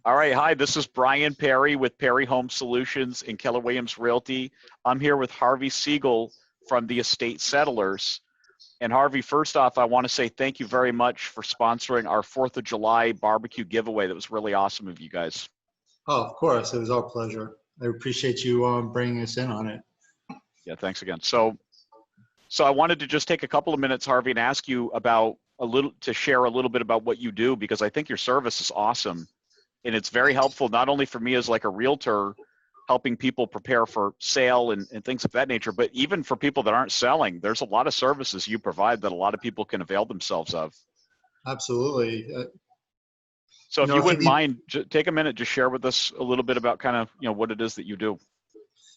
All right. Hi, this is Brian Perry with Perry Home Solutions and Keller Williams Realty. I'm here with Harvey Segal from the Estate Settlers. And Harvey, first off, I want to say thank you very much for sponsoring our 4th of July barbecue giveaway. That was really awesome of you guys. Oh, of course. It was our pleasure. I appreciate you bringing us in on it. Yeah, thanks again. So I wanted to just take a couple of minutes, Harvey, and ask you about to share a little bit about what you do, because I think your service is awesome. And it's very helpful, not only for me as like a realtor, helping people prepare for sale and things of that nature, but even for people that aren't selling. There's a lot of services you provide that a lot of people can avail themselves of. Absolutely. So if you wouldn't mind, take a minute to share with us a little bit about kind of, what it is that you do.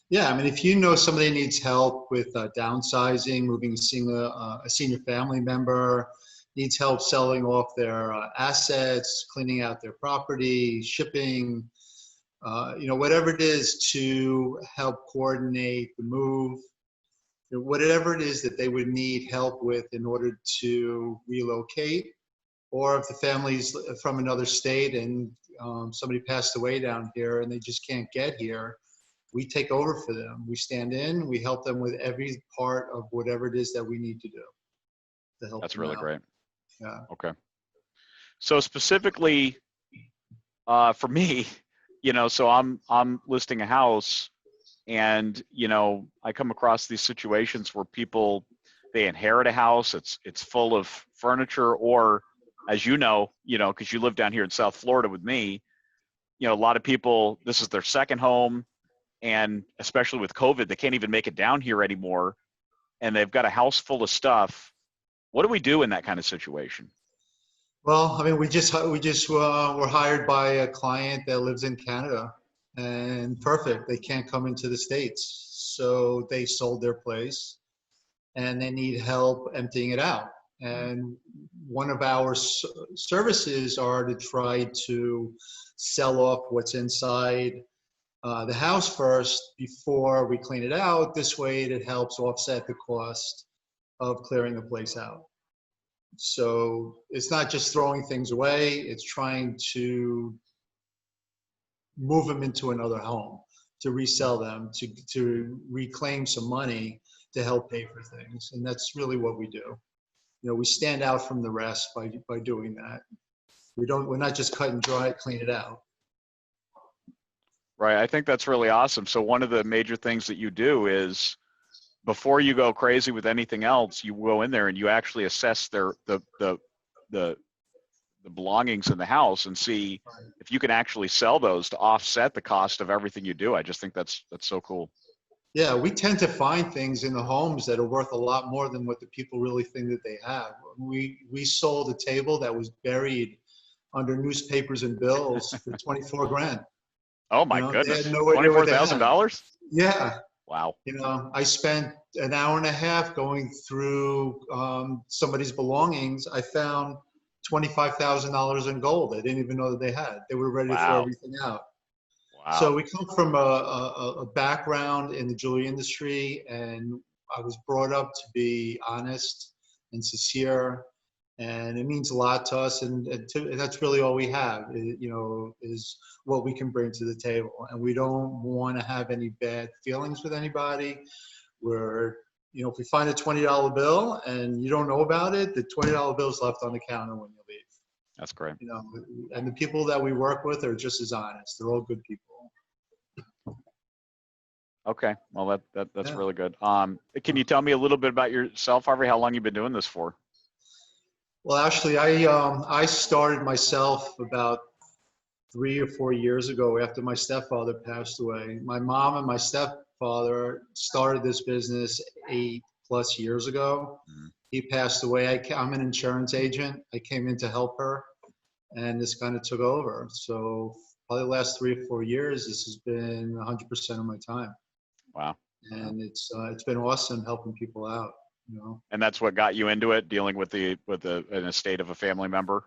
Yeah, I mean, if you know somebody needs help with downsizing, moving a senior family member, needs help selling off their assets, cleaning out their property, shipping, whatever it is to help coordinate the move, whatever it is that they would need help with in order to relocate, or if the family's from another state and somebody passed away down here and they just can't get here, we take over for them. We stand in, we help them with every part of whatever it is that we need to do to help. That's really great. Yeah. Okay. So specifically for me, so I'm listing a house, and I come across these situations where people, they inherit a house, it's full of furniture, or as because you live down here in South Florida with me, a lot of people, this is their second home, and especially with COVID, they can't even make it down here anymore, and they've got a house full of stuff. What do we do in that kind of situation? Well, I mean, we just were hired by a client that lives in Canada, and perfect. They can't come into the States, so they sold their place, and they need help emptying it out. And one of our services are to try to sell off what's inside the house first before we clean it out. This way, it helps offset the cost of clearing the place out. So it's not just throwing things away, it's trying to move them into another home, to resell them, to reclaim some money to help pay for things. And that's really what we do. We stand out from the rest by doing that. We're not just cut and dry, clean it out. Right. I think that's really awesome. So one of the major things that you do is, before you go crazy with anything else, you go in there and you actually assess the belongings in the house and see if you can actually sell those to offset the cost of everything you do. I just think that's so cool. Yeah, we tend to find things in the homes that are worth a lot more than what the people really think that they have. We sold a table that was buried under newspapers and bills for 24 grand. Oh my goodness. They had no idea what they had. $24,000? Yeah. Wow. I spent an hour and a half going through somebody's belongings. I found $25,000 in gold. I didn't even know that they had. They were ready to throw everything out. Wow. So we come from a background in the jewelry industry, and I was brought up to be honest and sincere, and it means a lot to us. And that's really all we have, is what we can bring to the table. And we don't want to have any bad feelings with anybody. If we find a $20 bill and you don't know about it, the $20 bill is left on the counter when you leave. That's great. And the people that we work with are just as honest. They're all good people. Okay. Well, that's really good. Can you tell me a little bit about yourself, Harvey? How long you've been doing this for? Well, actually, I started myself about 3 or 4 years ago after my stepfather passed away. My mom and my stepfather started this business 8+ years ago. Mm-hmm. He passed away. I'm an insurance agent. I came in to help her, and this kind of took over. So probably the last 3 or 4 years, this has been 100% of my time. Wow. And it's been awesome helping people out. And that's what got you into it, dealing with an estate of a family member?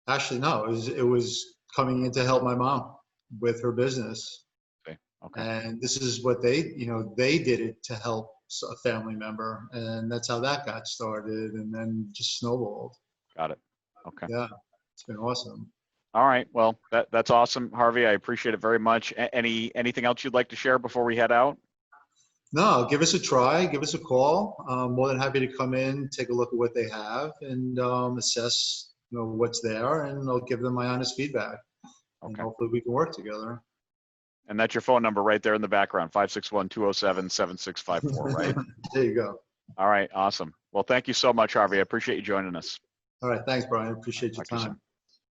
Actually, no. It was coming in to help my mom with her business. Okay. And this is what they did it to help a family member, and that's how that got started, and then just snowballed. Got it. Okay. Yeah, it's been awesome. All right. Well, that's awesome, Harvey. I appreciate it very much. Anything else you'd like to share before we head out? No, give us a try, give us a call. More than happy to come in, take a look at what they have, and assess, what's there, and I'll give them my honest feedback. And Okay. hopefully we can work together. And that's your phone number right there in the background, 561-207-7654, right? There you go. All right. Awesome. Well, thank you so much, Harvey. I appreciate you joining us. All right, thanks, Brian. Appreciate your Talk to you soon. time.